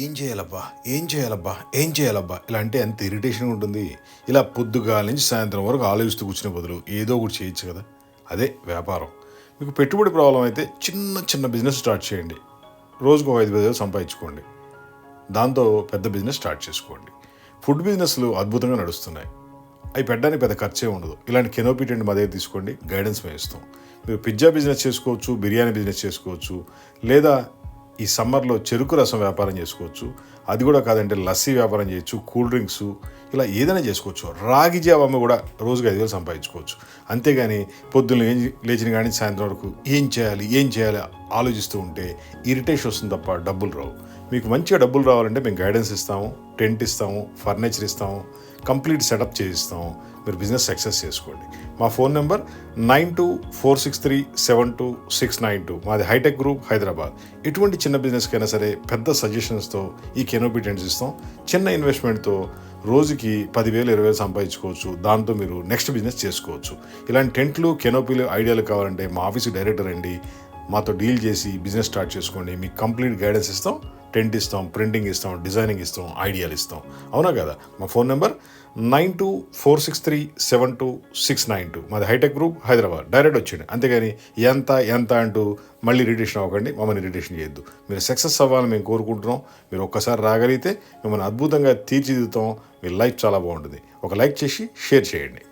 ఏం చేయాలబ్బా ఏం చేయాలబ్బా ఏం చేయాలబ్బా ఇలా అంటే ఎంత ఇరిటేషన్గా ఉంటుంది. ఇలా పొద్దుగాల నుంచి సాయంత్రం వరకు ఆలోచిస్తూ కూర్చునే బదులు ఏదో ఒకటి చేయొచ్చు కదా. అదే వ్యాపారం. మీకు పెట్టుబడి ప్రాబ్లం అయితే చిన్న చిన్న బిజినెస్ స్టార్ట్ చేయండి. రోజుకు 5,000 సంపాదించుకోండి. దాంతో పెద్ద బిజినెస్ స్టార్ట్ చేసుకోండి. ఫుడ్ బిజినెస్లు అద్భుతంగా నడుస్తున్నాయి. అవి పెట్టడానికి పెద్ద ఖర్చే ఉండదు. ఇలాంటి కెనోపీ టెంట్ మా దగ్గర తీసుకోండి, గైడెన్స్ మేము ఇస్తాం. మీరు పిజ్జా బిజినెస్ చేసుకోవచ్చు, బిర్యానీ బిజినెస్ చేసుకోవచ్చు, లేదా ఈ సమ్మర్లో చెరుకు రసం వ్యాపారం చేసుకోవచ్చు. అది కూడా కాదంటే లస్సీ వ్యాపారం చేయొచ్చు, కూల్ డ్రింక్స్, ఇలా ఏదైనా చేసుకోవచ్చు. రాగి జావమ్మ కూడా రోజుకు 5,000 సంపాదించుకోవచ్చు. అంతేగాని పొద్దున్న లేచిన కానీ సాయంత్రం వరకు ఏం చేయాలి ఆలోచిస్తూ ఉంటే ఇరిటేషన్ వస్తుంది తప్ప డబ్బులు రావు. మీకు మంచిగా డబ్బులు రావాలంటే మేము గైడెన్స్ ఇస్తాము, టెంట్ ఇస్తాము, ఫర్నిచర్ ఇస్తాము, కంప్లీట్ సెటప్ చేయిస్తాము. మీరు బిజినెస్ సక్సెస్ చేసుకోండి. మా ఫోన్ నెంబర్ 9246372692. మాది హైటెక్ గ్రూప్, హైదరాబాద్. ఎటువంటి చిన్న బిజినెస్కైనా సరే పెద్ద సజెషన్స్తో ఈ కెనోపీ టెంట్స్ ఇస్తాం. చిన్న ఇన్వెస్ట్మెంట్తో రోజుకి 10,000 20,000 సంపాదించుకోవచ్చు. దాంతో మీరు నెక్స్ట్ బిజినెస్ చేసుకోవచ్చు. ఇలాంటి టెంట్లు, కెనోపీలు ఐడియాలు కావాలంటే మా ఆఫీస్కి డైరెక్టర్ రండి, మాతో డీల్ చేసి బిజినెస్ స్టార్ట్ చేసుకోండి. మీకు కంప్లీట్ గైడెన్స్ ఇస్తాం, టెంట్ ఇస్తాం, ప్రింటింగ్ ఇస్తాం, డిజైనింగ్ ఇస్తాం, ఐడియాలు ఇస్తాం. అవునా కదా? మా ఫోన్ నెంబర్ 9246372692. మాది హైటెక్ గ్రూప్, హైదరాబాద్. డైరెక్ట్ వచ్చేయండి. అంతేగాని ఎంత అంటూ మళ్ళీ ఇరిటేషన్ అవ్వకండి, మమ్మల్ని ఇరిటేషన్ చేయొద్దు. మీరు సక్సెస్ అవ్వాలని మేము కోరుకుంటున్నాం. మీరు ఒక్కసారి రాగలిగితే మిమ్మల్ని అద్భుతంగా తీర్చిదిద్దుతాం. మీ లైఫ్ చాలా బాగుంటుంది. ఒక లైక్ చేసి షేర్ చేయండి.